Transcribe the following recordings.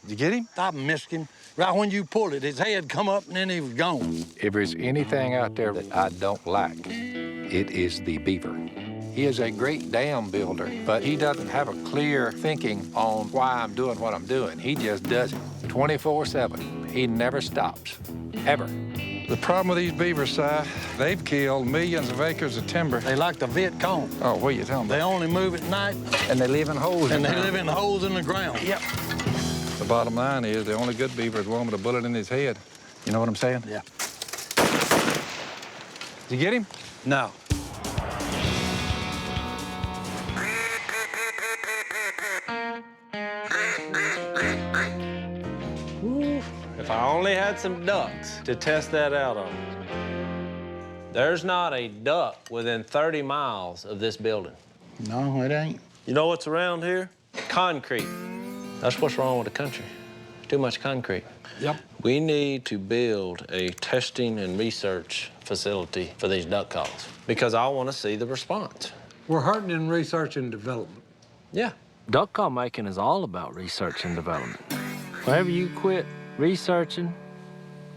Did you get him? Stop misking. Right when you pulled it, his head come up and then he was gone. If there's anything out there that I don't like, it is the beaver. He is a great dam builder, but he doesn't have a clear thinking on why I'm doing what I'm doing. He just does it 24/7. He never stops, ever. The problem with these beavers, Si, they've killed millions of acres of timber. They like the Viet Cong. Oh, what are you telling me? They only move at night, And they live in holes. and they live in holes in the ground. Yep. The bottom line is the only good beaver is the one with a bullet in his head. You know what I'm saying? Yeah. Did you get him? No. If I only had some ducks to test that out on. There's not a duck within 30 miles of this building. No, it ain't. You know what's around here? Concrete. That's what's wrong with the country. Too much concrete. Yep. We need to build a testing and research facility for these duck calls because I want to see the response. We're hurting in research and development. Yeah. Duck call making is all about research and development. Whenever you quit researching,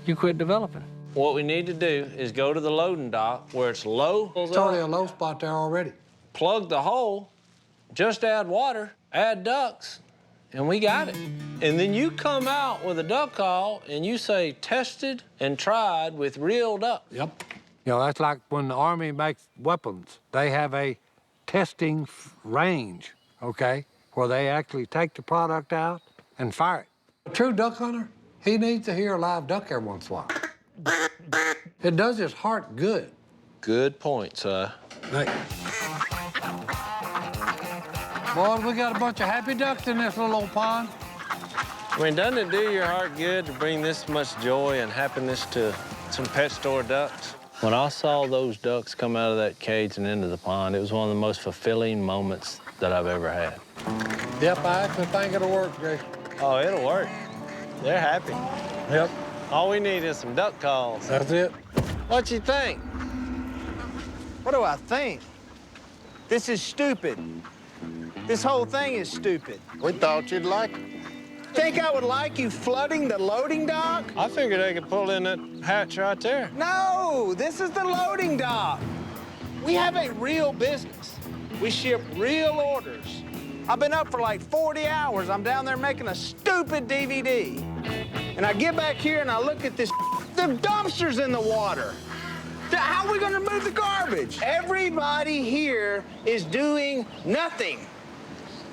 you quit developing. What we need to do is go to the loading dock where it's low. It's already a low spot there already. Plug the hole, just add water, add ducks, and we got it. And then you come out with a duck call and you say tested and tried with real ducks. Yep. You know, that's like when the Army makes weapons. They have a testing range, okay, where they actually take the product out and fire it. A true duck hunter, he needs to hear a live duck every once in a while. It does his heart good. Good point, sir. Hey. Boys, we got a bunch of happy ducks in this little old pond. I mean, doesn't it do your heart good to bring this much joy and happiness to some pet store ducks? When I saw those ducks come out of that cage and into the pond, it was one of the most fulfilling moments that I've ever had. Yep, I actually think it'll work, Jase. Oh, it'll work. They're happy. Yep, All we need is some duck calls. that's it. What you think? What do I think? This is stupid. This whole thing is stupid. We thought you'd like it. Think I would like you flooding the loading dock? I figured they could pull in that hatch right there. No, this is the loading dock. We have a real business. We ship real orders. I've been up for like 40 hours. I'm down there making a stupid DVD. And I get back here and I look at this, the dumpster's in the water. How are we gonna move the garbage? Everybody here is doing nothing.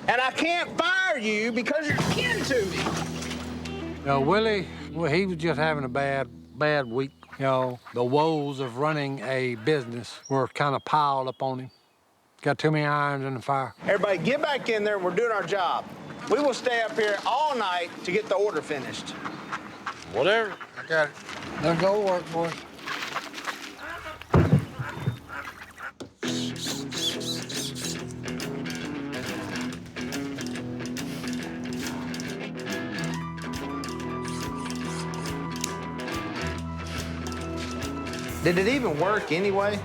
And I can't fire you because you're kin to me. You know, Willie, well, he was just having a bad week. You know, the woes of running a business were kind of piled up on him. Got too many irons in the fire. Everybody get back in there and we're doing our job. We will stay up here all night to get the order finished. Whatever. I got it. Let's go to work, boys. Did it even work anyway?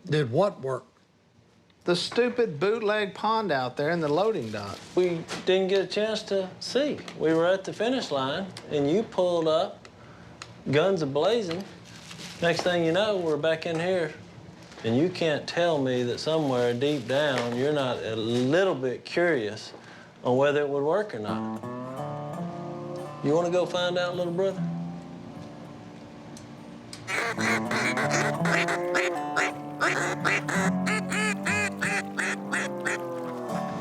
Did what work? The stupid bootleg pond out there in the loading dock. We didn't get a chance to see. We were at the finish line, and you pulled up, guns a-blazing. Next thing you know, we're back in here, and you can't tell me that somewhere deep down you're not a little bit curious on whether it would work or not. You want to go find out, little brother?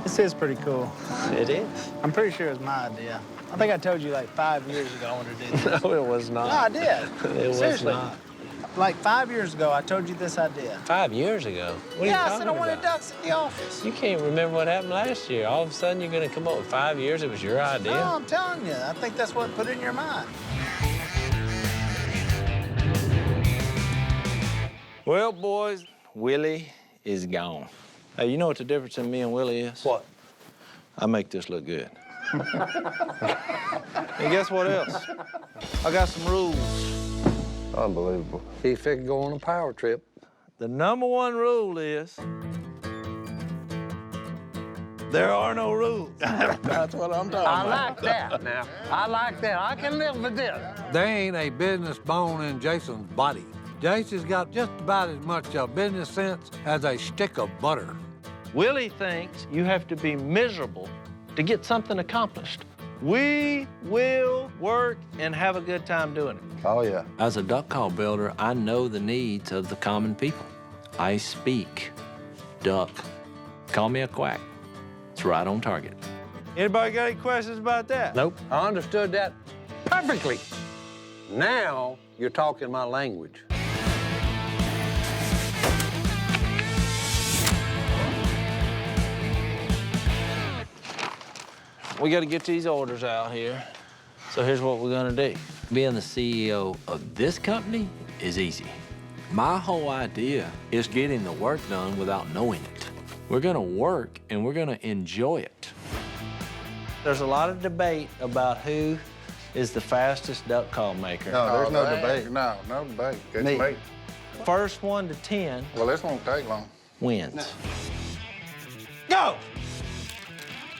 This is pretty cool. It is. I'm pretty sure it's my idea. I think I told you like 5 years ago I wanted to do this. No, it was not. No, I did. It was Seriously. not. Like 5 years ago, I told you this idea. 5 years ago? What Yeah, are you I said I talking wanted about? ducks at the office. You can't remember what happened last year. All of a sudden, you're going to come up with 5 years. It was your idea. No, I'm telling you. I think that's what put it in your mind. Well, boys, Willie is gone. Hey, you know what the difference in me and Willie is? What? I make this look good. And guess what else? I got some rules. Unbelievable. He figured go on a power trip. The #1 rule is There are no rules. That's what I'm talking I about. like that now. I like that. I can live with this. There ain't a business bone in Jason's body. Jason's got just about as much business sense as a stick of butter. Willie thinks you have to be miserable to get something accomplished. We will work and have a good time doing it. Oh, yeah. As a duck call builder, I know the needs of the common people. I speak duck. Call me a quack. It's right on target. Anybody got any questions about that? Nope. I understood that perfectly. Now you're talking my language. We got to get these orders out here. So here's what we're gonna do. Being the CEO of this company is easy. My whole idea is getting the work done without knowing it. We're gonna work and we're gonna enjoy it. There's a lot of debate about who is the fastest duck call maker. No, there's no that- debate. No, no debate. It's Me. me. First 1 to 10 Well, this won't take long. wins. Go!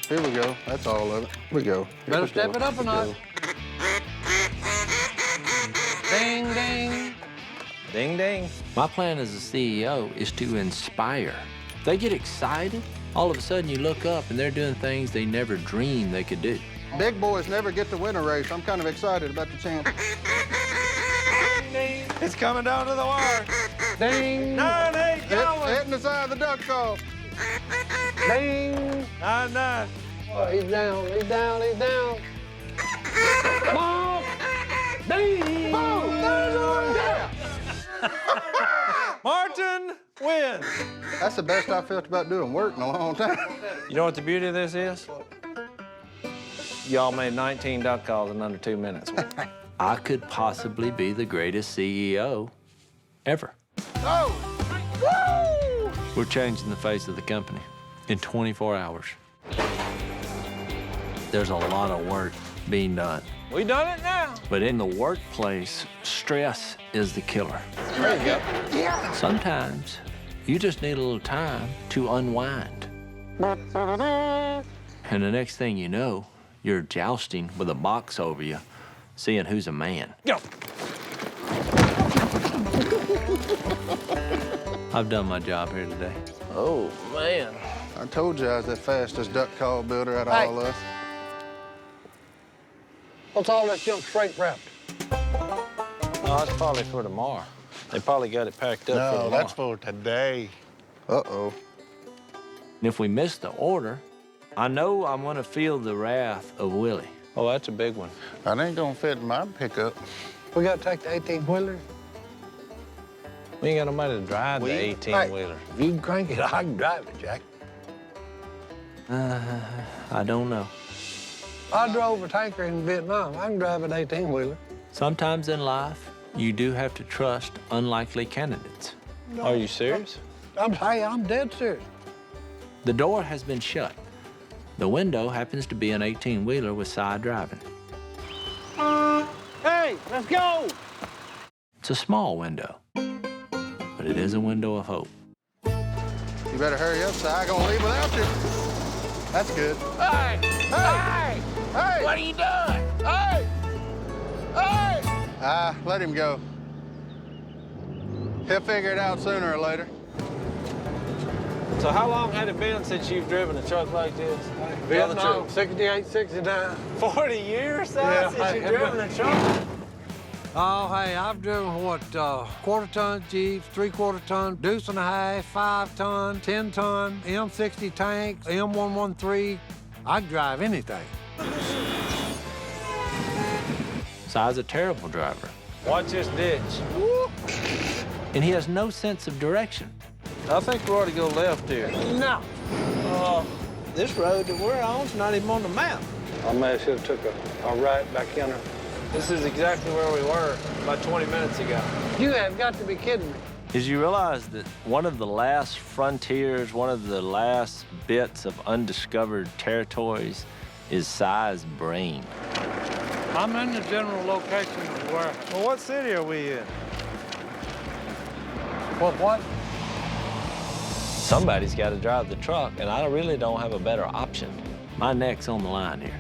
Here we go. That's all of it. Here we go. Here Better we step go. it up a notch. Ding, ding. Ding, ding. My plan as a CEO is to inspire. They get excited. All of a sudden you look up and they're doing things they never dreamed they could do. Big boys never get to win a race. I'm kind of excited about the chance. It's coming down to the wire. Ding, 9-8 going. Hitting the side of the duck call. ding. 9-9. Oh, he's down, he's down, he's down. Ball. Ding. Boom. There's one there. Martin wins. That's the best I felt about doing work in a long time. You know what the beauty of this is? Y'all made 19 duck calls in under 2 minutes. I could possibly be the greatest CEO ever. Oh! Woo! We're changing the face of the company in 24 hours. There's a lot of work being done. We done it now. But in the workplace, stress is the killer. There you go. Sometimes you just need a little time to unwind. And the next thing you know, you're jousting with a box over you, seeing who's a man. Go. I've done my job here today. Oh, man. I told you I was the fastest duck call builder out of Hey. all us. What's all that junk shrink wrapped? No, that's probably for tomorrow. They probably got it packed up for No, tomorrow. that's for today. Uh-oh. And if we miss the order, I know I'm gonna feel the wrath of Willie. Oh, that's a big one. That ain't gonna fit in my pickup. We gotta take the 18-wheeler. We ain't got nobody to drive the 18-wheeler. If you can crank it, I can drive it, Jack. I don't know. I drove a tanker in Vietnam. I can drive an 18-wheeler. Sometimes in life, you do have to trust unlikely candidates. Are you serious? I'm dead serious. The door has been shut. The window happens to be an 18-wheeler with side driving. Hey, let's go! It's a small window, but it is a window of hope. You better hurry up, Si. I'm gonna leave without you. That's good. Hey! Hey! Hey! What are you doing? Hey! Hey! Let him go. He'll figure it out sooner or later. So how long had it been since you've driven a truck like this? Vietnam, 68, 69. 40 years, Si, Yeah, since you've driven a truck? Oh, hey, I've driven, what, quarter-ton Jeeps, three-quarter-ton, deuce and a half, 5-ton, 10-ton, M60 tanks, M113. I'd drive anything. Si's a terrible driver, Watch this ditch. and he has no sense of direction. I think we ought to go left here. No. This road that we're on is not even on the map. I may have should have took a right back in there. This is exactly where we were about 20 minutes ago. You have got to be kidding me. Did you realize that one of the last frontiers, one of the last bits of undiscovered territories is Si's brain? I'm in the general location of where. Well, what city are we in? What? Somebody's got to drive the truck, and I really don't have a better option. My neck's on the line here.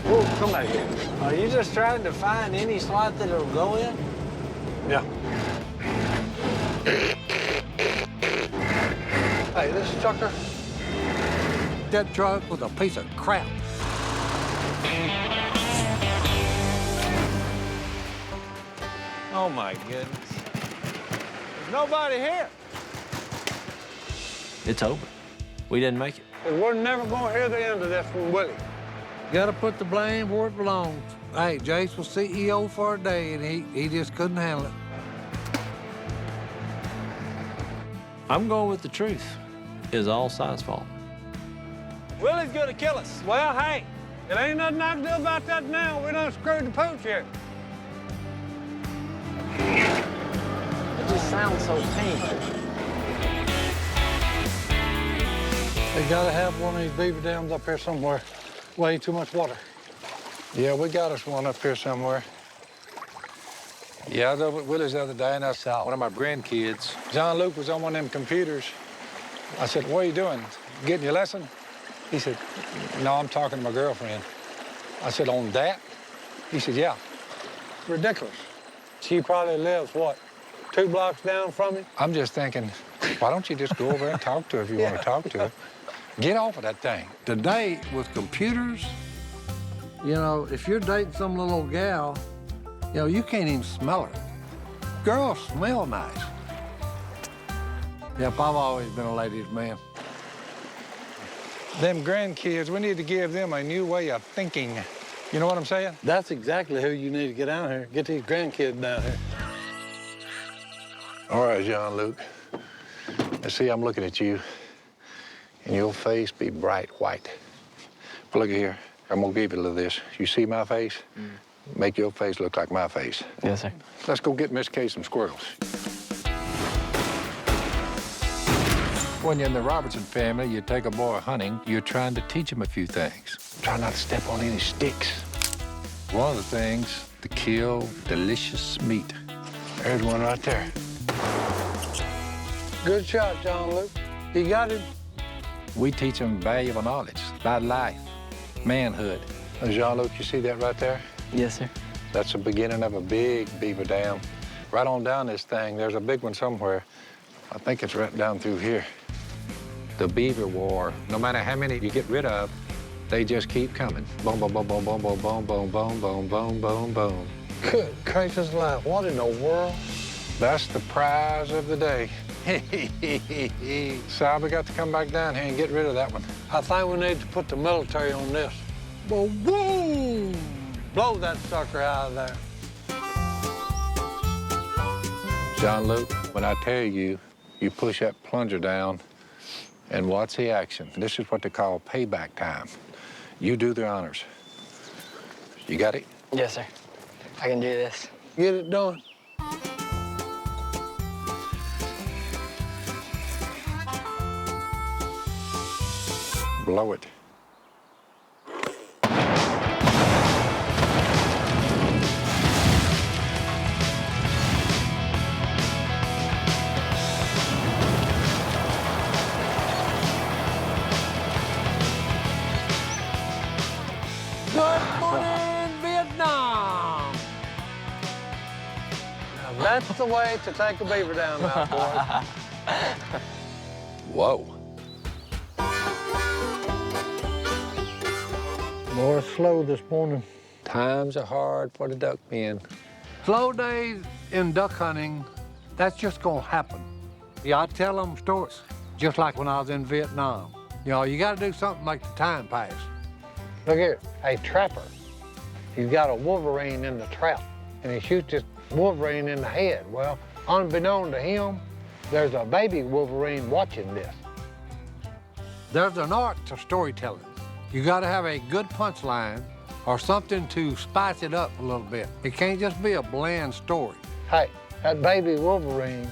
Whoa, come back here. Are you just trying to find any slot that it'll go in? Yeah. Hey, this sucker. That truck was a piece of crap. Oh, my goodness. There's nobody here. It's over. We didn't make it. We're never gonna hear the end of this from Willie. You gotta put the blame where it belongs. Hey, Jase was CEO for a day, and he just couldn't handle it. I'm going with the truth. It's all Si's fault. Willie's gonna kill us. Well, hey, it ain't nothing I can do about that now. We done screwed the pooch here. It just sounds so painful. They gotta have one of these beaver dams up here somewhere. Way too much water. Yeah, we got us one up here somewhere. Yeah, I was over at Willie's the other day, and I saw one of my grandkids. John Luke was on one of them computers. I said, what are you doing? Getting your lesson? He said, no, I'm talking to my girlfriend. I said, on that? He said, yeah. Ridiculous. She probably lives, what, 2 blocks down from him? I'm just thinking, why don't you just go over and talk to her if you want to talk to her? Get off of that thing. Today, with computers, you know, if you're dating some little old gal, you know, you can't even smell her. Girls smell nice. Yep, I've always been a ladies' man. Them grandkids, we need to give them a new way of thinking. You know what I'm saying? That's exactly who you need to get down here. Get these grandkids down here. All right, John Luke. Let's see, I'm looking at you, and your face be bright white. But look at here. I'm gonna give you a little of this. You see my face? Make your face look like my face. Yes, sir. Let's go get Miss Kay some squirrels. When you're in the Robertson family, you take a boy hunting, you're trying to teach him a few things. Try not to step on any sticks. One of the things, to kill delicious meat. There's one right there. Good shot, John Luke. You got him. We teach them valuable knowledge about life, manhood. Jean-Luc, you see that right there? Yes, sir. That's the beginning of a big beaver dam. Right on down this thing, there's a big one somewhere. I think it's right down through here. The beaver war, no matter how many you get rid of, they just keep coming. Boom, boom, boom, boom, boom, boom, boom, boom, boom, boom, boom, boom, boom. Good gracious alive, what in the world? That's the prize of the day. So we got to come back down here and get rid of that one. I think we need to put the military on this. Boom! Blow that sucker out of there. John Luke, when I tell you, you push that plunger down and watch the action. This is what they call payback time. You do the honors. You got it? Yes, sir. I can do this. Get it done. Blow it. Good morning, Vietnam! Now, that's the way to take a beaver down now, boys. Whoa. Boy, it's slow this morning. Times are hard for the duck men. Slow days in duck hunting, that's just gonna happen. Yeah, I tell them stories, just like when I was in Vietnam. You know, you gotta do something to make the time pass. Look here, a trapper. He's got a wolverine in the trap, and he shoots this wolverine in the head. Well, unbeknown to him, there's a baby wolverine watching this. There's an art to storytelling. You gotta have a good punchline or something to spice it up a little bit. It can't just be a bland story. Hey, that baby wolverine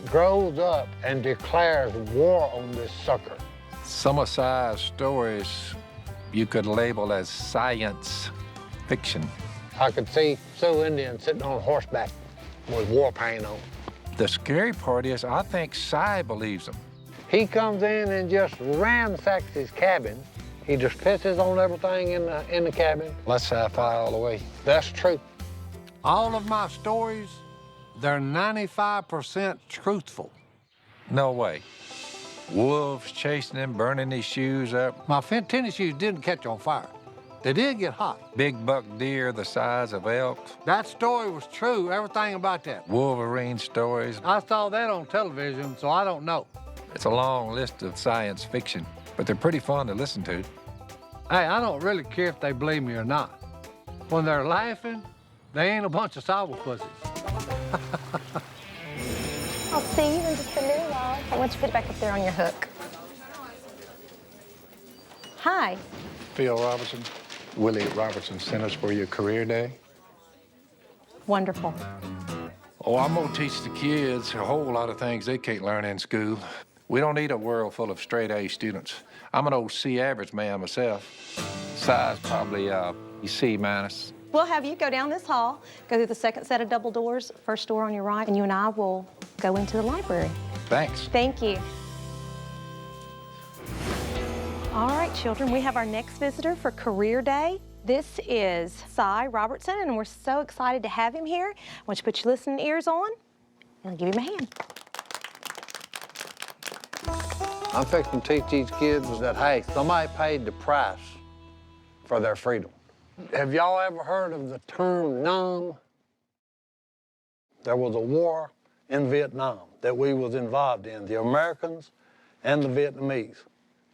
grows up and declares war on this sucker. Some of Si's stories you could label as science fiction. I could see Sioux Indians sitting on horseback with war paint on. The scary part is I think Si believes them. He comes in and just ransacks his cabin. He just pisses on everything in the cabin. Let's sci-fi all the way. That's true. All of my stories, they're 95% truthful. No way. Wolves chasing him, burning his shoes up. My tennis shoes didn't catch on fire. They did get hot. Big buck deer the size of elk. That story was true, everything about that. Wolverine stories. I saw that on television, so I don't know. It's a long list of science fiction, but they're pretty fun to listen to. Hey, I don't really care if they believe me or not. When they're laughing, they ain't a bunch of sourpuses. I'll see you in just a little while. Why don't you put it back up there on your hook? Hi. Phil Robertson, Willie at Robertsons sent us for your career day. Wonderful. Oh, I'm gonna teach the kids a whole lot of things they can't learn in school. We don't need a world full of straight A students. I'm an old C average man myself. Size probably C minus. We'll have you go down this hall, go through the second set of double doors, first door on your right, and you and I will go into the library. Thanks. Thank you. All right, children, we have our next visitor for Career Day. This is Si Robertson, and we're so excited to have him here. I want you to put your listening ears on, and I'll give him a hand. I'm fixing to teach these kids that, hey, somebody paid the price for their freedom. Have y'all ever heard of the term numb? There was a war in Vietnam that we was involved in, the Americans and the Vietnamese.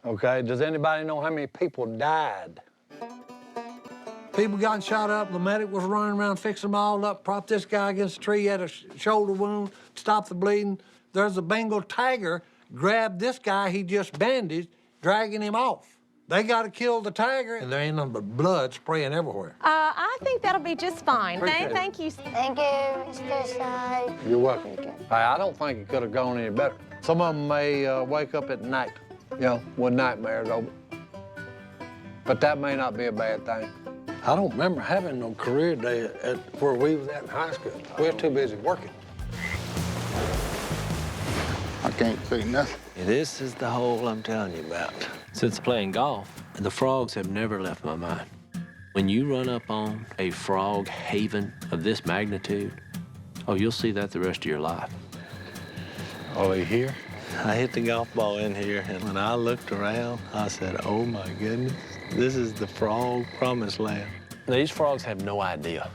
Okay, does anybody know how many people died? People got shot up, the medic was running around fixing them all up, propped this guy against a tree, he had a shoulder wound, stopped the bleeding. There's a Bengal tiger, grabbed this guy he just bandaged, dragging him off. They gotta kill the tiger, and there ain't nothing but blood spraying everywhere. I think that'll be just fine. Thank you. Thank you, Mr. Si. You're welcome. Hey, I don't think it could have gone any better. Some of them may wake up at night, you know, with nightmares over. But that may not be a bad thing. I don't remember having no career day at where we was at in high school. We were too busy working. I can't see nothing. This is the hole I'm telling you about. Since playing golf, the frogs have never left my mind. When you run up on a frog haven of this magnitude, oh, you'll see that the rest of your life. Are they here? I hit the golf ball in here, and when I looked around, I said, oh my goodness, this is the frog promised land. These frogs have no idea.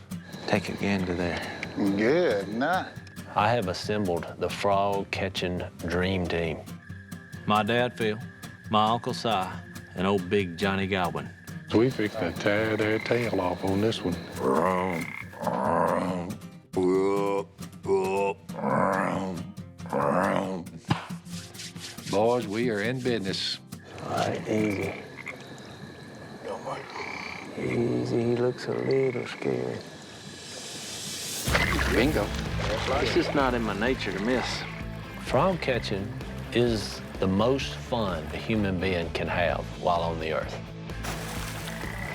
Take a gander there. Good night. I have assembled the frog catching dream team. My dad, Phil, my Uncle Si, and old Big Johnny Godwin. We fixed to tear their tail off on this one. Boys, we are in business. All right, easy. Easy, he looks a little scared. Bingo. It's just not in my nature to miss. Frog catching is the most fun a human being can have while on the earth.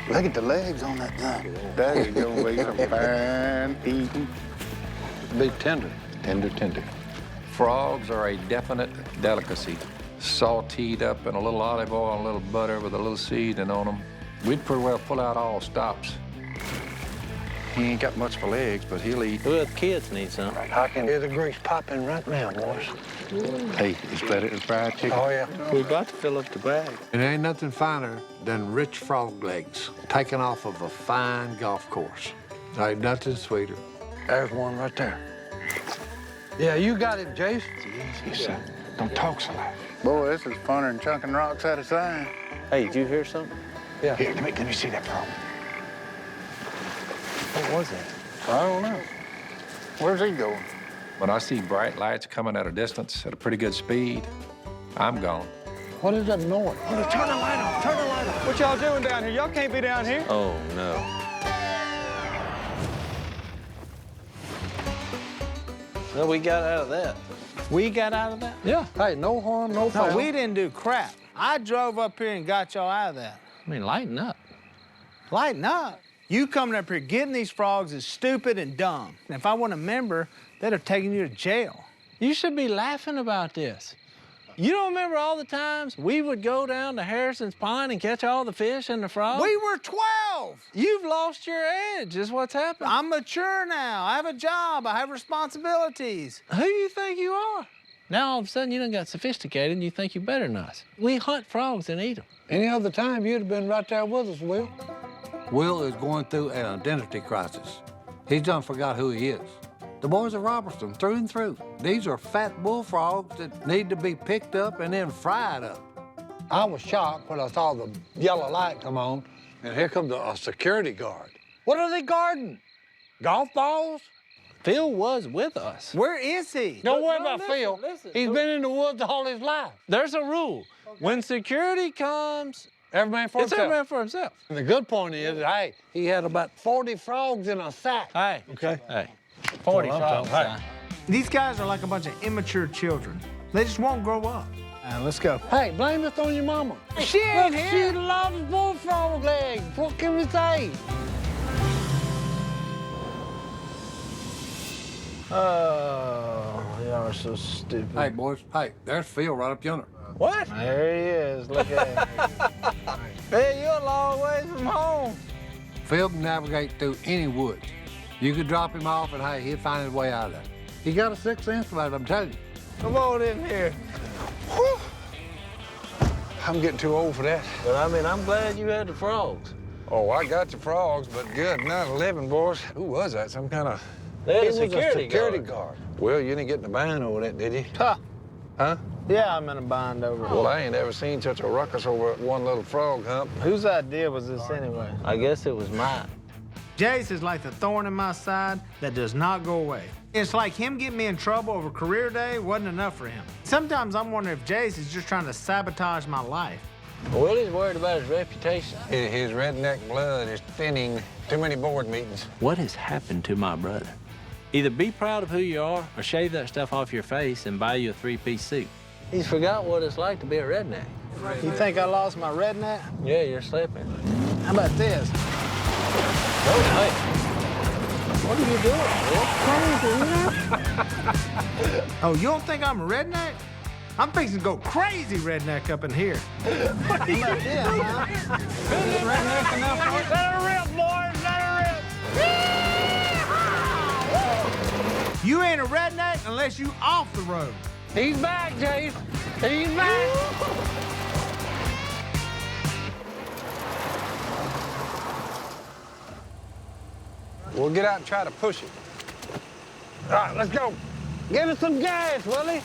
Look at the legs on that thing. That is gonna be some fine eating. Be tender. Tender, tender. Frogs are a definite delicacy. Sauteed up in a little olive oil and a little butter with a little seasoning on them. We'd pretty well pull out all stops. He ain't got much for legs, but he'll eat. Well, the kids need some. I can hear the grease popping right now, boys. Hey, it's better than fried chicken. Oh, yeah. We're about to fill up the bag. It ain't nothing finer than rich frog legs taken off of a fine golf course. There ain't nothing sweeter. There's one right there. Yeah, you got him, Jase. Easy, son. Don't talk so loud. Boy, this is funner than chunking rocks out of sand. Hey, did you hear something? Yeah. Here, let me see that frog. What was that? I don't know. Where's he going? When I see bright lights coming at a distance at a pretty good speed, I'm gone. What is that noise? Turn the light off, turn the light off. What y'all doing down here? Y'all can't be down here. Oh, no. Well, we got out of that. We got out of that? Yeah. Hey, no harm, no foul. No, we didn't do crap. I drove up here and got y'all out of that. I mean, lighten up. Lighten up. You coming up here getting these frogs is stupid and dumb. And if I want a member, they'd have taken you to jail. You should be laughing about this. You don't remember all the times we would go down to Harrison's Pond and catch all the fish and the frogs? We were 12. You've lost your edge, is what's happened. I'm mature now. I have a job. I have responsibilities. Who you think you are? Now all of a sudden you done got sophisticated and you think you're better than us. We hunt frogs and eat them. Any other time, you'd have been right there with us, Will. Will is going through an identity crisis. He's done forgot who he is. The boys are Robertsons through and through. These are fat bullfrogs that need to be picked up and then fried up. I was shocked when I saw the yellow light come on, and here comes a security guard. What are they guarding? Golf balls? Phil was with us. Where is he? Don't worry No, about listen, Phil. listen. He's been in the woods all his life. There's a rule. When security comes, Every man for it's himself. every man for himself. And the good point is, hey, he had about 40 frogs in a sack. Hey. Okay. Hey. 40 frogs. Hey. These guys are like a bunch of immature children. They just won't grow up. Let's go. Hey, blame this on your mama. She ain't Look, here. she loves bullfrog legs. What can we say? Oh, y'all are so stupid. Hey, boys. Hey, there's Phil right up yonder. What? There he is. Look at him. Hey, you're a long ways from home. Phil can navigate through any woods. You could drop him off and, hey, he'll find his way out of there. He got a sixth sense about it, I'm telling you. Come on in here. Whew. I'm getting too old for that. But I mean, I'm glad you had the frogs. Oh, I got the frogs, but good, 9/11, boys. Who was that? Some kind of... They had He a was security guard. guard. Well, you didn't get in the bind over that, did you? Huh. Huh? Yeah, I'm in a bind over it. Well, I ain't ever seen such a ruckus over one little frog hump. Whose idea was this anyway? I guess it was mine. Jase is like the thorn in my side that does not go away. It's like him getting me in trouble over career day wasn't enough for him. Sometimes I'm wondering if Jase is just trying to sabotage my life. Willie's worried about his reputation. His redneck blood is thinning. Too many board meetings. What has happened to my brother? Either be proud of who you are or shave that stuff off your face and buy you a three-piece suit. He's forgot what it's like to be a redneck. You think I lost my redneck? Yeah, you're slipping. How about this? Hey, what are you doing, Will? Oh, you don't think I'm a redneck? I'm fixing to go crazy redneck up in here. How about this, huh? Redneck enough for it? Let her rip, boys, let her rip. You ain't a redneck unless you off the road. He's back, Jase. He's back. We'll get out and try to push it. All right, let's go. Give us some gas, Willie.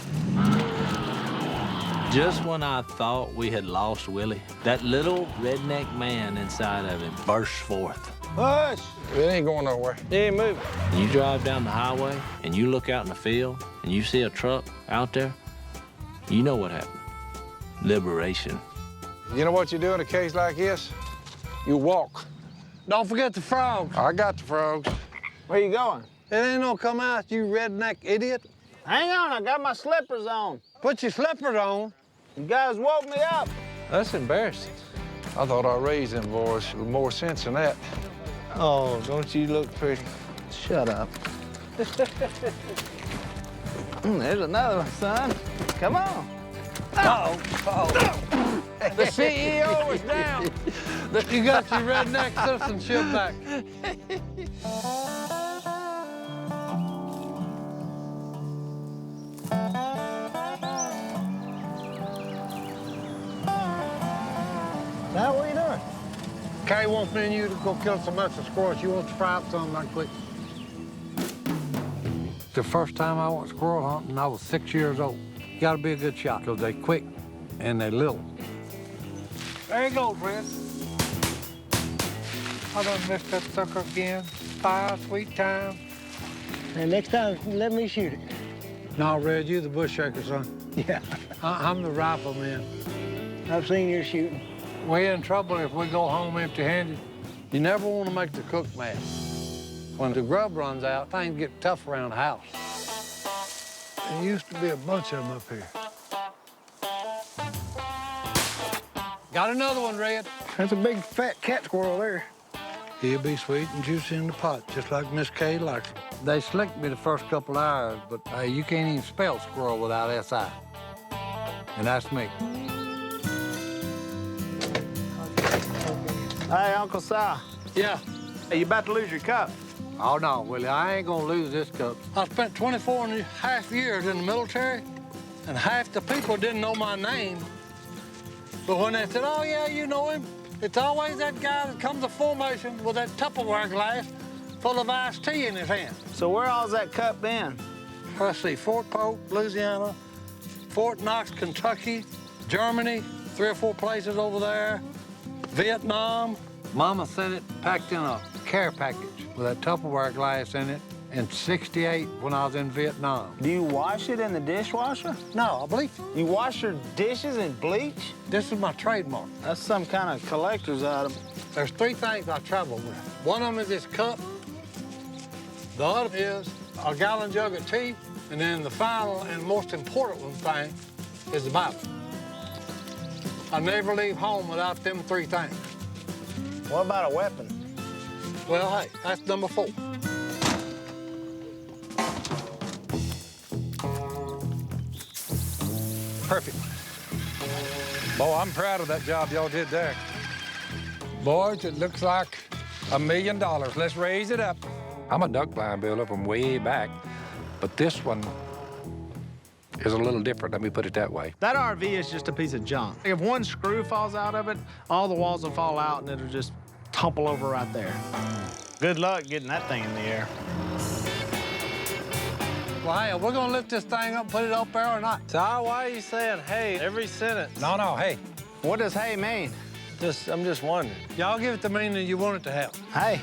Just when I thought we had lost Willie, that little redneck man inside of him burst forth. Push. It ain't going nowhere. He ain't moving. You drive down the highway and you look out in the field and you see a truck out there, you know what happened. Liberation. You know what you do in a case like this? You walk. Don't forget the frogs. I got the frogs. Where you going? It ain't gonna come out, you redneck idiot. Hang on, I got my slippers on. Put your slippers on. You guys woke me up. That's embarrassing. I thought I raised them boys with more sense than that. Oh, don't you look pretty? Shut up. There's another one, son. Come on. The CEO is down. You got your redneck citizenship back. Now, what are you doing? Kay wants me and you to go kill some extra squirrels. She wants to fry up some right quick. The first time I went squirrel hunting, I was 6 years old. You gotta be a good shot, because they quick and they little. There you go, Fred. I done missed that sucker again. 5 sweet times. And next time, let me shoot it. No, Red, you the bush shaker, son. Yeah, I'm the rifleman. I've seen your shooting. We're in trouble if we go home empty-handed. You never want to make the cook mad. When the grub runs out, things get tough around the house. There used to be a bunch of them up here. Got another one, Red. That's a big, fat cat squirrel there. He'll be sweet and juicy in the pot, just like Miss Kay likes 'em. They slicked me the first couple hours, but hey, you can't even spell squirrel without S-I. And that's me. Hey, Uncle Si. Yeah. Hey, you about to lose your cup. Oh, no, Willie, I ain't gonna lose this cup. I spent 24 and a half years in the military, and half the people didn't know my name. But when they said, oh, yeah, you know him, it's always that guy that comes to formation with that Tupperware glass full of iced tea in his hand. So where all's that cup been? Let's see, Fort Polk, Louisiana, Fort Knox, Kentucky, Germany, 3 or 4 places over there, Vietnam. Mama sent it packed in a care package with that Tupperware glass in it in '68 when I was in Vietnam. Do you wash it in the dishwasher? No, I bleach it. You wash your dishes in bleach? This is my trademark. That's some kind of collector's item. There's 3 things I travel with. One of them is this cup. The other is a gallon jug of tea. And then the final and most important thing is the Bible. I never leave home without them 3 things. What about a weapon? Well, hey, that's number 4. Perfect. Boy, I'm proud of that job y'all did there. Boys, it looks like $1 million. Let's raise it up. I'm a duck blind builder from way back, but this one is a little different, let me put it that way. That RV is just a piece of junk. If one screw falls out of it, all the walls will fall out and it'll just tumble over right there. Good luck getting that thing in the air. Well, hey, are we gonna lift this thing up and put it up there or not? Si, why are you saying hey every sentence? No, hey. What does hey mean? I'm just wondering. Y'all give it the meaning you want it to have. Hey.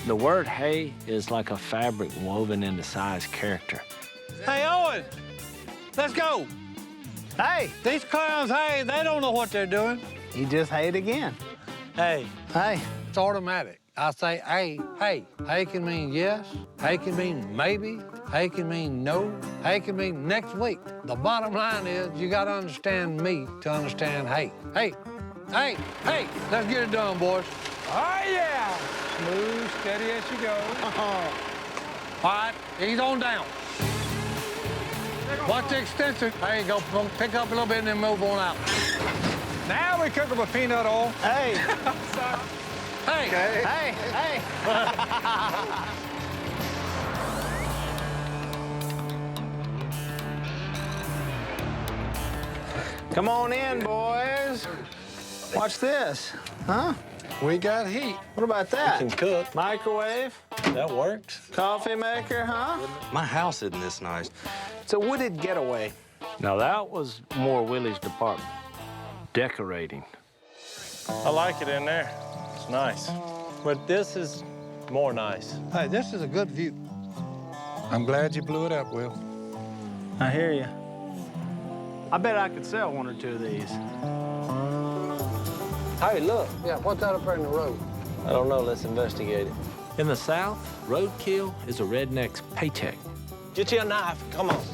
The word hay is like a fabric woven into Si's character. Hey, Owen, let's go. Hey. These clowns, hey, they don't know what they're doing. You just hayed again. Hey. Hey. It's automatic. I say hey, hey. Hey can mean yes. Hey can mean maybe. Hey can mean no. Hey can mean next week. The bottom line is you got to understand me to understand hey. Hey, hey, hey. Let's get it done, boys. Oh, yeah. Smooth, steady as you go. All right, ease on down. Watch the extension. There you go. Pick up a little bit and then move on out. Now we cook them with peanut oil. Hey. Hey. Okay. Hey. Hey. Come on in, boys. Watch this. Huh? We got heat. What about that? You can cook. Microwave? That works. Coffee maker, huh? My house isn't this nice. It's a wooded getaway. Now that was more Willie's department. Decorating. I like it in there. It's nice. But this is more nice. Hey, this is a good view. I'm glad you blew it up, Will. I hear you. I bet I could sell 1 or 2 of these. Hey, look. Yeah, what's that up there in the road? I don't know. Let's investigate it. In the South, roadkill is a redneck's paycheck. Get you a knife. Come on.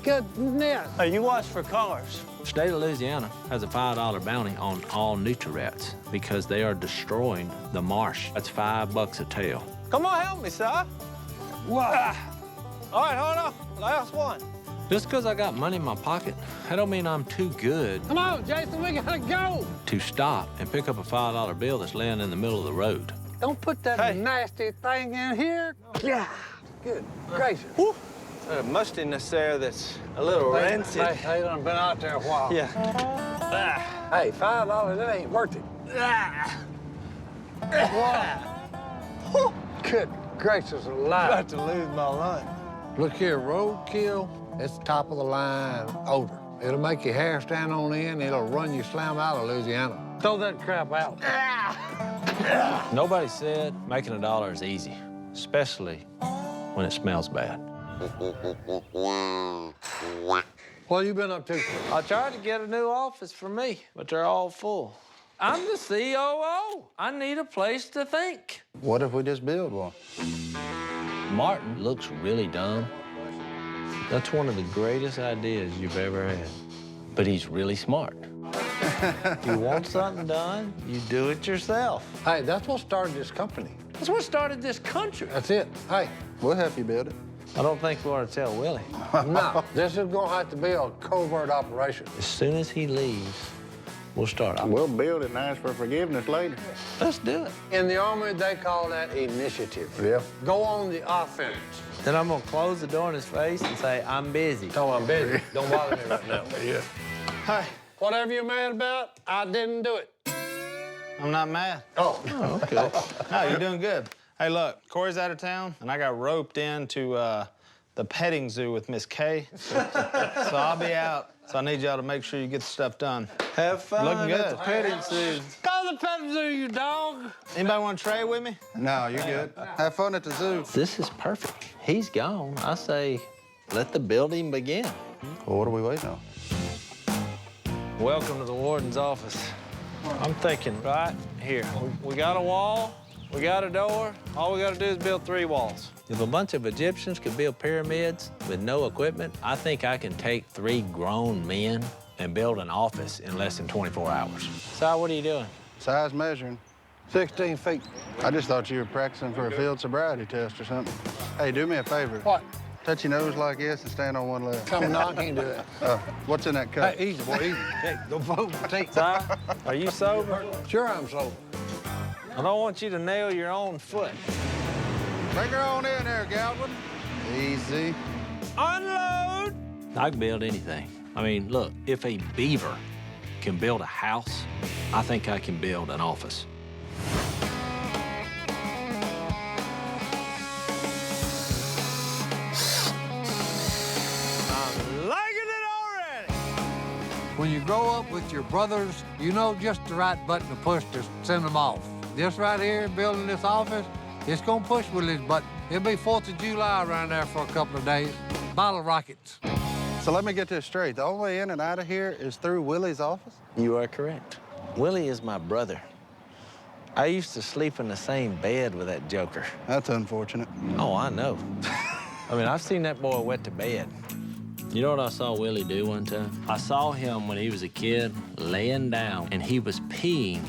Goodness. Hey, you watch for cars. State of Louisiana has a $5 bounty on all nutri-rats because they are destroying the marsh. That's $5 a tail. Come on, help me, Si. Wow. All right, hold on. Last one. Just because I got money in my pocket, that don't mean I'm too good Come on, Jason, we gotta go. to stop and pick up a $5 bill that's laying in the middle of the road. Don't put that Hey. nasty thing in here. Yeah. Good gracious. Woo. A mustiness there that's a little rancid. They done been out there a while. Yeah. Hey, $5, that ain't worth it. Wow. Good gracious alive. About to lose my lunch. Look here, roadkill, it's top of the line odor. It'll make your hair stand on end, it'll run you slam out of Louisiana. Throw that crap out. Nobody said making $1 is easy, especially when it smells bad. What you been up to? I tried to get a new office for me, but they're all full. I'm the COO. I need a place to think. What if we just build one? Martin looks really dumb. That's one of the greatest ideas you've ever had. But he's really smart. You want something done, you do it yourself. Hey, that's what started this company. That's what started this country. That's it. Hey, We'll help you build it. I don't think we ought to tell Willie. no, this is gonna have to be a covert operation. As soon as he leaves, we'll start. We'll build it and ask for forgiveness later. Let's do it. In the Army, they call that initiative. Yeah. Go on the offense. Then I'm gonna close the door in his face and say, I'm busy. Oh, I'm busy. Don't bother me right now. Yeah. Hey, whatever you're mad about, I didn't do it. I'm not mad. Oh. Okay. No, you're doing good. Hey, look, Corey's out of town, and I got roped into the petting zoo with Miss Kay. So I'll be out. So I need y'all to make sure you get the stuff done. Have fun Looking at good. the petting zoo. Go to the petting zoo, you dog. Anybody want to trade with me? No, you're good. Have fun at the zoo. This is perfect. He's gone. I say, let the building begin. Well, what are we waiting on? Welcome to the warden's office. I'm thinking right here. We got a wall, we got a door. All we got to do is build 3 walls. If a bunch of Egyptians could build pyramids with no equipment, I think I can take 3 grown men and build an office in less than 24 hours. Si, what are you doing? Size measuring. 16 feet. I just thought you were practicing for a field sobriety test or something. Hey, do me a favor. What? Touch your nose like this and stand on one leg. Come on, I can't do that. What's in that cup? Hey, easy, boy, easy. Hey, don't vote for tape. Si, are you sober? Sure, I'm sober. I don't want you to nail your own foot. Bring her on in there, Galvin. Easy. Unload! I can build anything. I mean, look, if a beaver can build a house, I think I can build an office. I'm liking it already! When you grow up with your brothers, you know just the right button to push to send them off. This right here, building this office, it's gonna push Willie's button. It'll be 4th of July around there for a couple of days. Bottle rockets. So let me get this straight. The only way in and out of here is through Willie's office? You are correct. Willie is my brother. I used to sleep in the same bed with that joker. That's unfortunate. Oh, I know. I mean, I've seen that boy wet to bed. You know what I saw Willie do one time? I saw him when he was a kid laying down, and he was peeing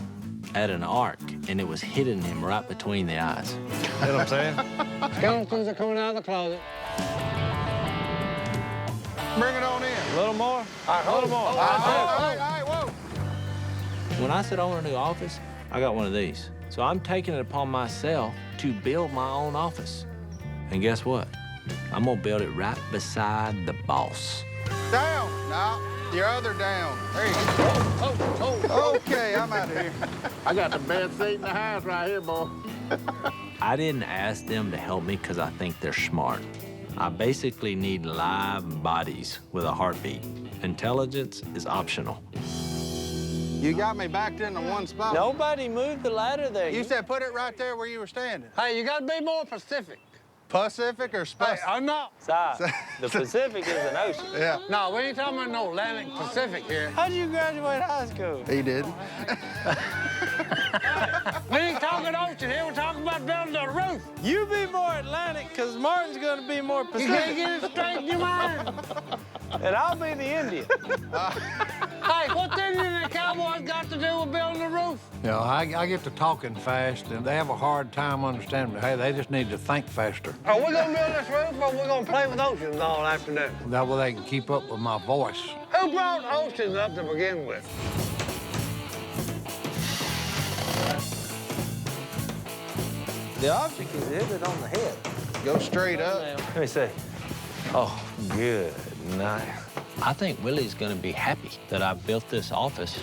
at an arc, and it was hitting him right between the eyes. You know what I'm saying? Skeletons are coming out of the closet. Bring it on in. A little more? A little more. All right, whoa. When I said I want a new office, I got one of these. So I'm taking it upon myself to build my own office. And guess what? I'm gonna build it right beside the boss. Down. No, your other down. There you go. Okay, I'm out of here. I got the best seat in the house right here, boy. I didn't ask them to help me because I think they're smart. I basically need live bodies with a heartbeat. Intelligence is optional. You got me backed into one spot. Nobody moved the ladder there. You said put it right there where you were standing. Hey, you gotta be more Pacific. Pacific or Hey, Pacific? I'm not. Si, the Pacific is an ocean. Yeah, No, we ain't talking about no Atlantic Pacific here. How'd you graduate high school? he did. We ain't talking ocean here. We're talking about building a roof. You be more Atlantic, because Martin's gonna be more You can't Pacific. get it straight in your mind. And I'll be the Indian. Hey, what the Indian and the Cowboys got to do with building a roof? You know, I get to talking fast, and they have a hard time understanding. Hey, they just need to think faster. Are we gonna build this roof or we gonna play with oceans all afternoon? That way they can keep up with my voice. Who brought oceans up to begin with? The object is hit on the head. Go straight up. Let me see. Oh, good night. I think Willie's gonna be happy that I built this office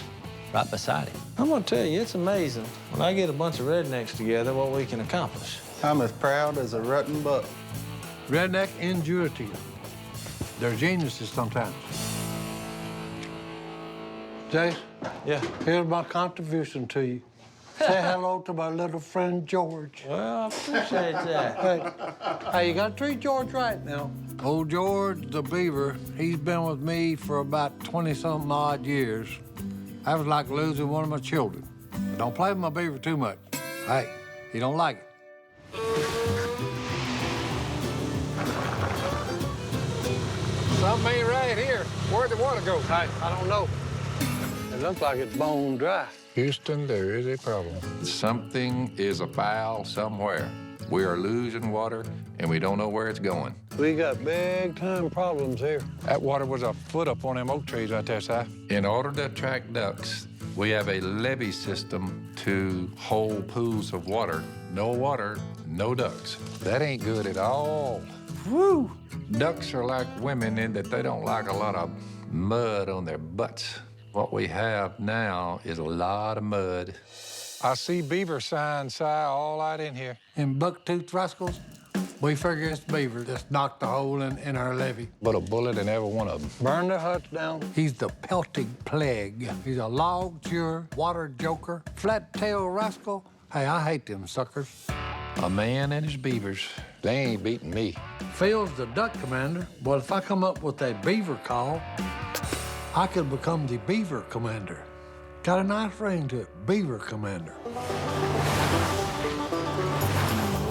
right beside him. I'm gonna tell you, it's amazing when I get a bunch of rednecks together what we can accomplish. I'm as proud as a rutting buck. Redneck ingenuity. They're geniuses sometimes. Jase, Yeah. here's my contribution to you. Say hello to my little friend George. Well, I appreciate that. Hey, you gotta treat George right now. Old George, the Beaver, he's been with me for about 20-something odd years. That was like losing one of my children. But don't play with my Beaver too much. Hey, he don't like it. Something ain't right here. Where'd the water go? Hey, I don't know. It looks like it's bone dry. Houston, there is a problem. Something is afoul somewhere. We are losing water, and we don't know where it's going. We got big-time problems here. That water was a foot up on them oak trees right there, Si. In order to attract ducks, we have a levee system to hold pools of water. No water, no ducks. That ain't good at all. Woo! Ducks are like women in that they don't like a lot of mud on their butts. What we have now is a lot of mud. I see beaver signs, Si, all out in here. In bucktooth rascals, we figure it's Beaver that's knocked the hole in our levee. But a bullet in every one of them. Burn their huts down. He's the pelting plague. He's a log-chewer, water joker, flat-tailed rascal. Hey, I hate them suckers. A man and his beavers. They ain't beating me. Phil's the duck commander. But if I come up with a beaver call, I could become the beaver commander. Got a nice ring to it, beaver commander.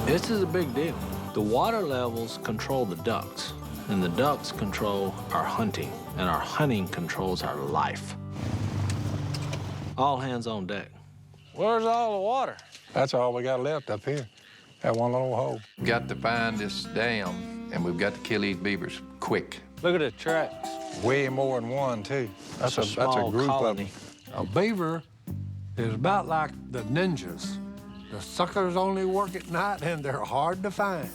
This is a big deal. The water levels control the ducks, and the ducks control our hunting, and our hunting controls our life. All hands on deck. Where's all the water? That's all we got left up here. That one little hole. We've got to find this dam, and we've got to kill these beavers quick. Look at the tracks. Way more than one, too. That's a small group colony. of them. A beaver is about like the ninjas. The suckers only work at night, and they're hard to find.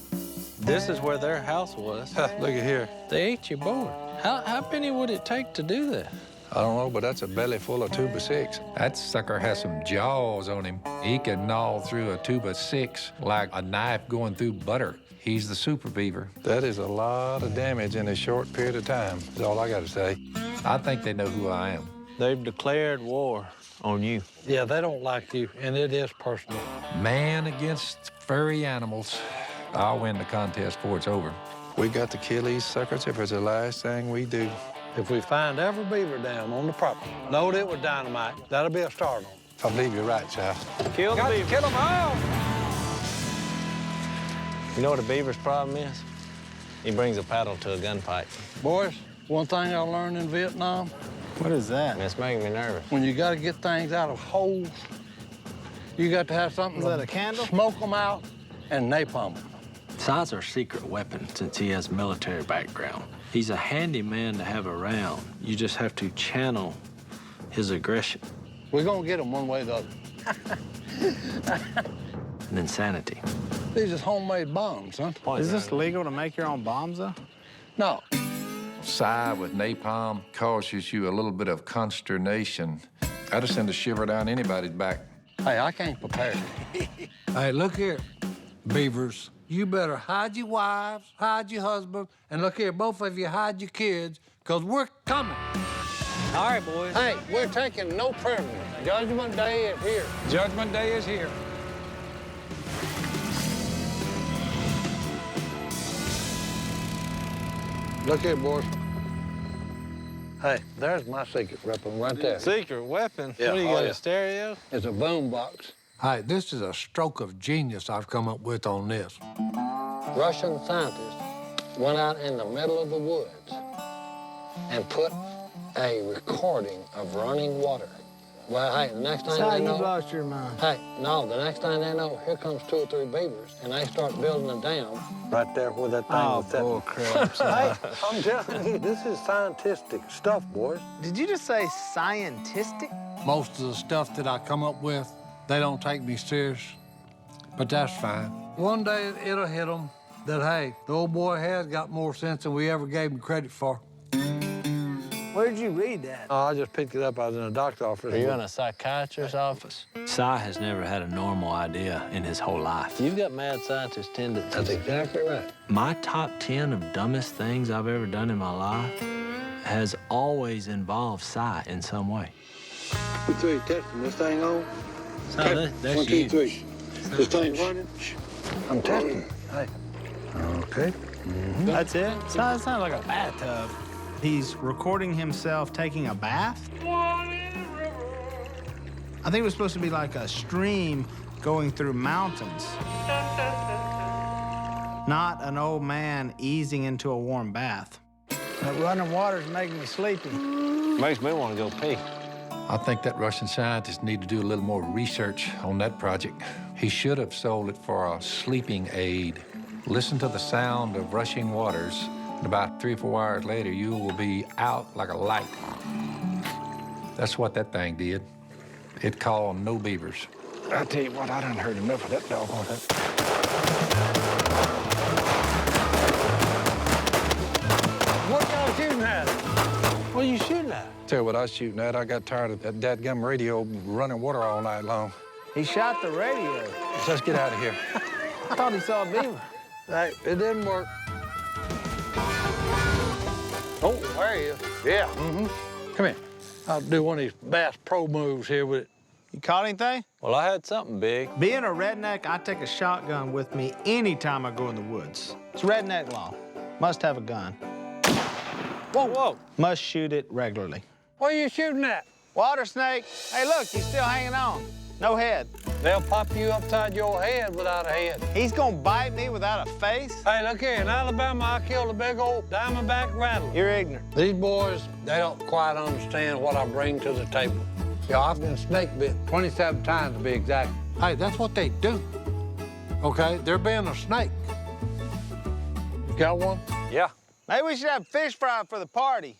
This is where their house was. Look at here. They ate your board. How many would it take to do that? I don't know, but that's a belly full of 2x6. That sucker has some jaws on him. He can gnaw through a 2x6 like a knife going through butter. He's the super beaver. That is a lot of damage in a short period of time, is all I got to say. I think they know who I am. They've declared war on you. Yeah, they don't like you, and it is personal. Man against furry animals. I'll win the contest before it's over. We got to kill these suckers if it's the last thing we do. If we find every beaver dam on the property, load it with dynamite, that'll be a start on it. I believe you're right, Si. Kill the beaver. Kill them all! You know what a beaver's problem is? He brings a paddle to a gunfight. Boys, one thing I learned in Vietnam, What is that? And it's making me nervous. when you gotta get things out of holes, you got to have something Is that a candle? smoke them out and napalm them. Si's our secret weapon since he has military background. He's a handy man to have around. You just have to channel his aggression We're gonna get them one way or the other. and insanity. These is homemade bombs, huh? Is this legal to make your own bombs, though? No. Sigh with napalm causes you a little bit of consternation. That'll send a shiver down anybody's back. Hey, I can't prepare. Hey, look here, beavers. You better hide your wives, hide your husband, and look here, both of you hide your kids, because we're coming. All right, boys. Hey, we're taking no prisoners. Judgment Day is here. Judgment Day is here. Look here, boys. Hey, there's my secret weapon right there. Secret weapon? Yeah, What do you oh, got, yeah. a stereo? It's a boom box. Hey, this is a stroke of genius I've come up with on this. Russian scientists went out in the middle of the woods and put a recording of running water. Well, hey, the next thing they know... lost your mind. Hey, no, the next thing they know, here comes 2 or 3 beavers, and they start building a dam right there where that thing was set. bull crap. Hey, I'm telling you, this is scientific stuff, boys. Did you just say scientistic? Most of the stuff that I come up with, they don't take me serious, but that's fine. One day it'll hit them that, hey, the old boy has got more sense than we ever gave him credit for. Where'd you read that? Oh, I just picked it up. I was in a doctor's office. Are you in a psychiatrist's office? Si has never had a normal idea in his whole life. You've got mad scientist tendencies. That's exactly right. My top 10 of dumbest things I've ever done in my life has always involved Si in some way. 2, 3, testing this thing on. Si, that's 1, 2, you. 3. This thing running. I'm testing. Hey. Okay. That's it? Sounds like a bathtub. He's recording himself taking a bath? I think it was supposed to be like a stream going through mountains. Not an old man easing into a warm bath. That running water's making me sleepy. Makes me want to go pee. I think that Russian scientist need to do a little more research on that project. He should have sold it for a sleeping aid. Listen to the sound of rushing waters, and about 3 or 4 hours later, you will be out like a light. That's what that thing did. It called no beavers. I tell you what, I done heard enough of that doggone thing. What y'all shooting at? What are you shooting at? Tell you what I was shooting at. I got tired of that dadgum radio running water all night long. He shot the radio. So let's get out of here. I thought he saw a beaver. Hey, it didn't work. Oh, there he is. Yeah. Mm-hmm. Come here. I'll do one of these Bass Pro moves here with it. You caught anything? Well, I had something big. Being a redneck, I take a shotgun with me anytime I go in the woods. It's redneck law. Must have a gun. Whoa, whoa. Must shoot it regularly. What are you shooting at? Water snake. Hey, look, he's still hanging on. No head. They'll pop you upside your head without a head. He's gonna bite me without a face? Hey, look here. In Alabama, I killed a big old diamondback rattler. You're ignorant. These boys, they don't quite understand what I bring to the table. Yeah, I've been snake bit 27 times to be exact. Hey, that's what they do. Okay, they're being a snake. Got one? Yeah. Maybe we should have fish fry for the party.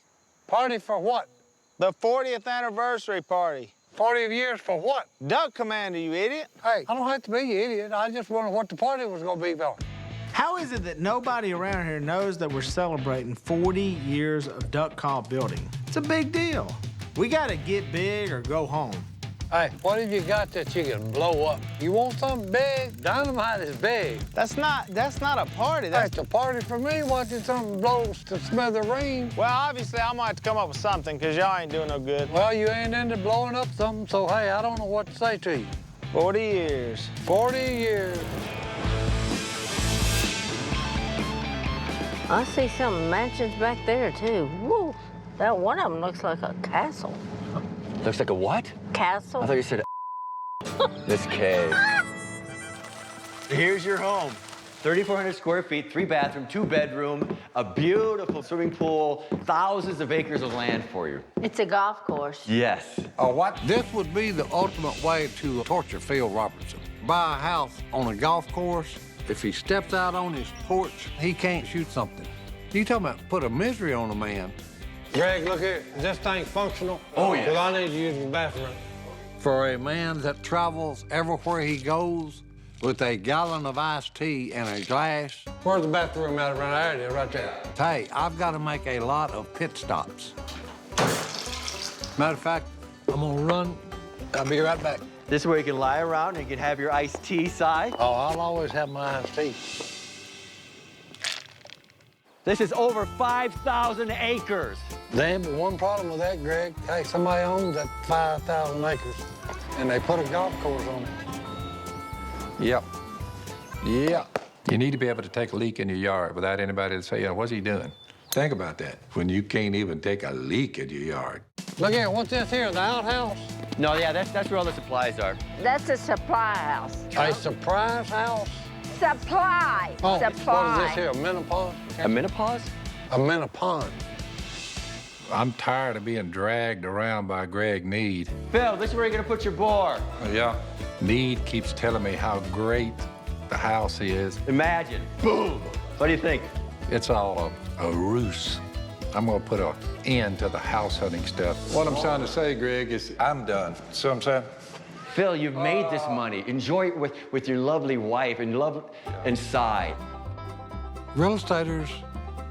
Party for what? The 40th anniversary party. 40 years for what? Duck commander, you idiot. Hey, I don't have to be you idiot. I just wonder what the party was gonna be for. How is it that nobody around here knows that we're celebrating 40 years of duck call building? It's a big deal. We gotta get big or go home. Hey, what have you got that you can blow up? You want something big? Dynamite is big. That's not a party. That's a party for me watching something blows to smithereens. Well, obviously, I'm gonna have to come up with something, because y'all ain't doing no good. Well, you ain't into blowing up something, so hey, I don't know what to say to you. 40 years. 40 years. I see some mansions back there, too. Woo! That one of them looks like a castle. Looks like a what? Castle? I thought you said this cave. Here's your home. 3,400 square feet, 3 bathroom, 2 bedroom, a beautiful swimming pool, thousands of acres of land for you. It's a golf course. Yes. What? This would be the ultimate way to torture Phil Robertson. Buy a house on a golf course. If he steps out on his porch, he can't shoot something. You talking about put a misery on a man. Greg, look here. Is this thing functional? Oh, yeah. Because I need to use the bathroom. For a man that travels everywhere he goes with a gallon of iced tea and a glass. Where's the bathroom at around there? It is, right there. Hey, I've got to make a lot of pit stops. Matter of fact, I'm gonna run. I'll be right back. This is where you can lie around and you can have your iced tea side. Oh, I'll always have my iced tea. This is over 5,000 acres. There ain't but one problem with that, Greg. Hey, somebody owns that 5,000 acres, and they put a golf course on it. Yep. Yeah. You need to be able to take a leak in your yard without anybody to say, what's he doing? Think about that, when you can't even take a leak in your yard. Look here, what's this here, the outhouse? No, yeah, that's where all the supplies are. That's a supply house. A surprise house? Supply. Oh, Supply. what is this here, a menopause? A menopause? A menopause. I'm tired of being dragged around by Greg Need. Phil, this is where you're gonna put your bore. Yeah. Need keeps telling me how great the house is. Imagine, boom. What do you think? It's all a ruse. I'm gonna put an end to the house hunting stuff. What I'm trying to say, Greg, is I'm done. See what I'm saying? Phil, you've made this money. Enjoy it with your lovely wife and inside. Real estaters,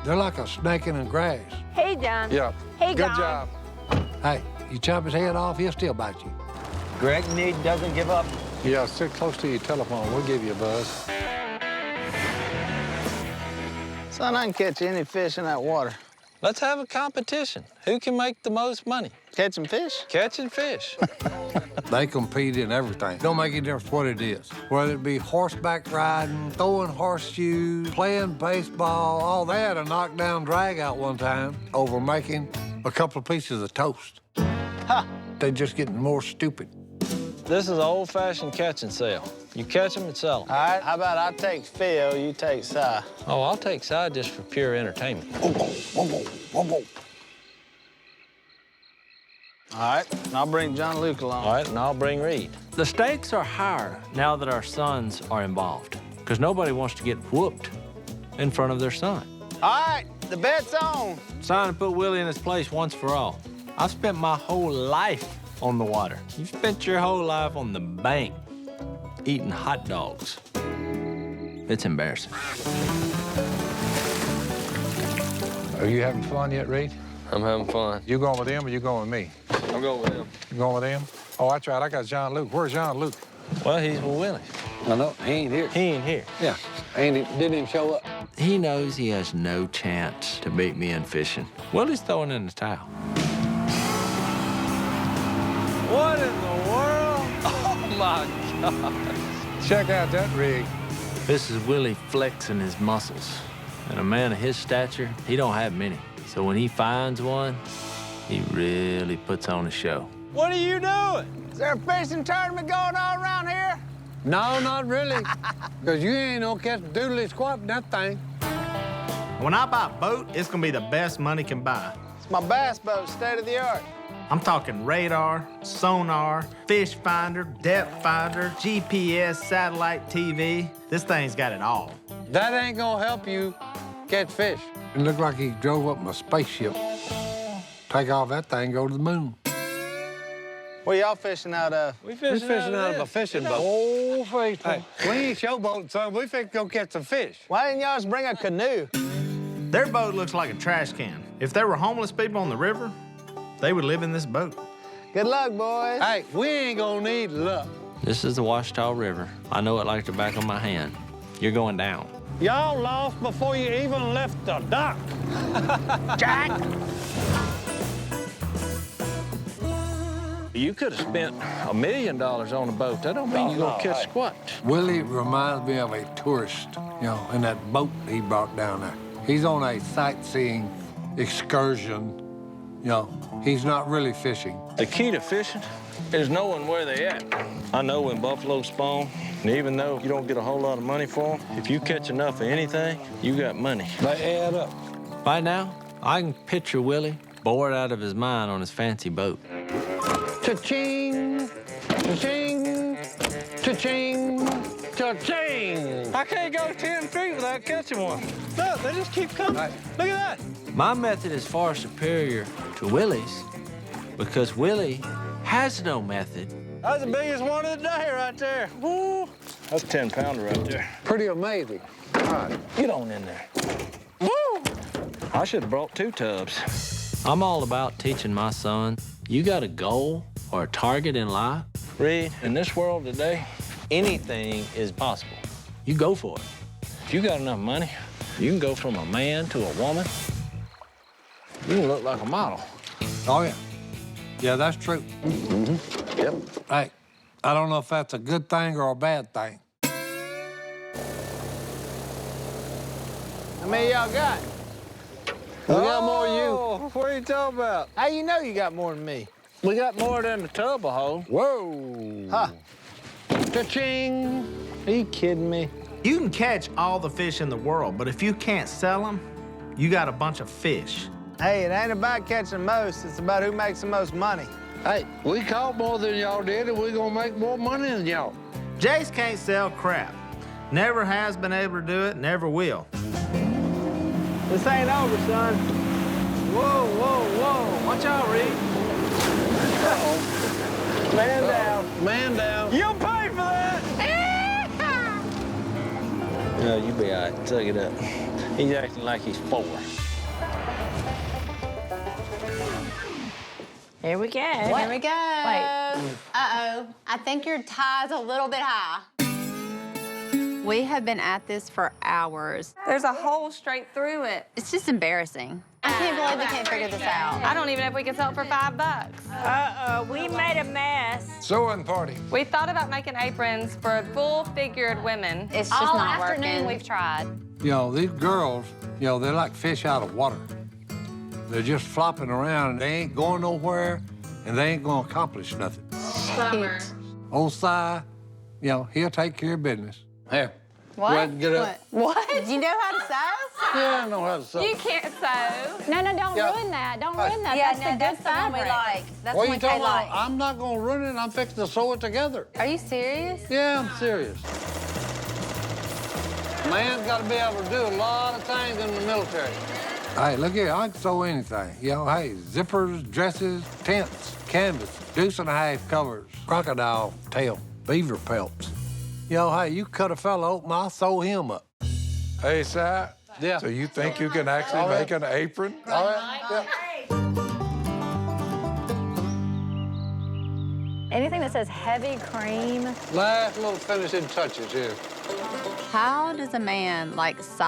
they're like a snake in the grass. Hey, John. Yeah. Hey, Good John. job. Hey, you chop his head off, he'll still bite you. Greg Need doesn't give up. Yeah, sit close to your telephone. We'll give you a buzz. Son, I can catch any fish in that water. Let's have a competition. Who can make the most money? Catching fish? Catching fish. They compete in everything. Don't make any difference what it is. Whether it be horseback riding, throwing horseshoes, playing baseball, all they had a knockdown drag out one time over making a couple of pieces of toast. Huh. They're just getting more stupid. This is an old-fashioned catch and sell. You catch them and sell them. All right, how about I take Phil, you take Si? Oh, I'll take side just for pure entertainment. All right, and I'll bring John Luke along. All right, and I'll bring Reed. The stakes are higher now that our sons are involved, because nobody wants to get whooped in front of their son. All right, the bet's on. It's time to put Willie in his place once for all. I've spent my whole life on the water. You've spent your whole life on the bank, eating hot dogs. It's embarrassing. Are you having fun yet, Reed? I'm having fun. You going with him or you going with me? I'm going with him. You going with him? Oh, that's right. I got John Luke. Where's John Luke? Well, he's with Willie. No, no, he ain't here. He ain't here. Yeah, didn't even show up. He knows he has no chance to beat me in fishing. Willie's throwing in the towel. What in the world? Oh, my God. Check out that rig. This is Willie flexing his muscles. And a man of his stature, he don't have many. So when he finds one, he really puts on a show. What are you doing? Is there a fishing tournament going on around here? No, not really. Because you ain't gonna catch doodly squat in that thing. When I buy a boat, it's gonna be the best money can buy. It's my bass boat, state of the art. I'm talking radar, sonar, fish finder, depth finder, GPS, satellite TV. This thing's got it all. That ain't gonna help you catch fish. It looked like he drove up in a spaceship. Take off that thing, go to the moon. What y'all fishing out of? We fishing out of a fishing boat. Oh, faithful. Hey, we ain't showboating, son. We finna go catch some fish. Why didn't y'all just bring a canoe? Their boat looks like a trash can. If there were homeless people on the river, they would live in this boat. Good luck, boys. Hey, we ain't gonna need luck. This is the Ouachita River. I know it like the back of my hand. You're going down. Y'all lost before you even left the dock. Jack! You could have spent $1 million on a boat. That don't mean you're going to catch squat. Willie reminds me of a tourist, you know, in that boat he brought down there. He's on a sightseeing excursion, you know. He's not really fishing. The key to fishing is knowing where they at. I know when buffalo spawn, and even though you don't get a whole lot of money for them, if you catch enough of anything, you got money. They add up. By now, I can picture Willie bored out of his mind on his fancy boat. Cha-ching, cha-ching, cha-ching, cha-ching. I can't go 10 feet without catching one. Look, they just keep coming. Right. Look at that. My method is far superior to Willie's because Willie has no method. That's the biggest one of the day right there. Woo! That's a 10-pounder right there. Pretty amazing. All right, get on in there. Woo! I should have brought 2 tubs. I'm all about teaching my son, you got a goal or a target in life, Reed, in this world today, anything is possible. you go for it. If you got enough money, you can go from a man to a woman. You can look like a model. Oh, yeah. Yeah, that's true. Yep. Hey, I don't know if that's a good thing or a bad thing. How many y'all got? We got more than you. Oh, what are you talking about? How you know you got more than me? We got more than the tub will hold. Whoa. Huh. Cha-ching. Are you kidding me? You can catch all the fish in the world, but if you can't sell them, you got a bunch of fish. Hey, it ain't about catching the most. It's about who makes the most money. Hey, we caught more than y'all did, and we're gonna make more money than y'all. Jase can't sell crap. Never has been able to do it, never will. This ain't over, son. Whoa, whoa, whoa. Watch out, Reed. Uh-oh. Man down. Man down. You'll pay for that. No, you be all right. Tug it up. He's acting like he's 4. Here we go. Here we go. Wait. Uh-oh. I think your tie's a little bit high. We have been at this for hours. There's a hole straight through it. It's just embarrassing. I can't believe we can't figure this out. I don't even know if we can sell it for $5. Uh-oh, we made a mess. Sewing party. We thought about making aprons for full-figured women. It's just All not afternoon working. we've tried. You know, these girls, you know, they're like fish out of water. They're just flopping around, and they ain't going nowhere, and they ain't gonna accomplish nothing. Summer. Old Si, you know, he'll take care of business. Here, What? Go ahead and get up. What? Do you know how to sew? Yeah, I know how to sew. You can't sew. No, don't Yeah. ruin that. Don't ruin that. Yeah, that's no, the that's good the one we fabric. like. That's What the are one you Kay talking about? likes. I'm not going to ruin it. I'm fixing to sew it together. Are you serious? Yeah, I'm serious. Man's got to be able to do a lot of things in the military. Hey, look here, I can sew anything. You know, hey, zippers, dresses, tents, canvas, deuce and a half covers, crocodile tail, beaver pelts. You know, hey, you cut a fella open, I'll sew him up. Hey, Si. Yeah. So you think you can actually make an apron? All right? Yeah. Anything that says heavy cream. Last little finishing touches here. How does a man like Si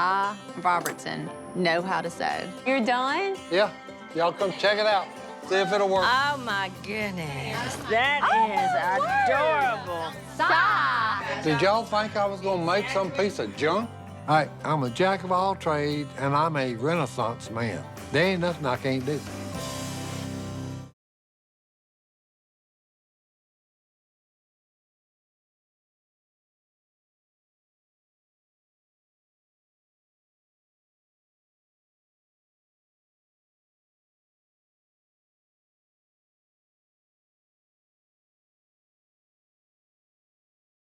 Robertson know how to sew? You're done? Yeah. Y'all come check it out. See if it'll work. Oh my goodness, that is adorable. Si! Did y'all think I was going to make some piece of junk? Hey, I'm a jack of all trades, and I'm a Renaissance man. There ain't nothing I can't do.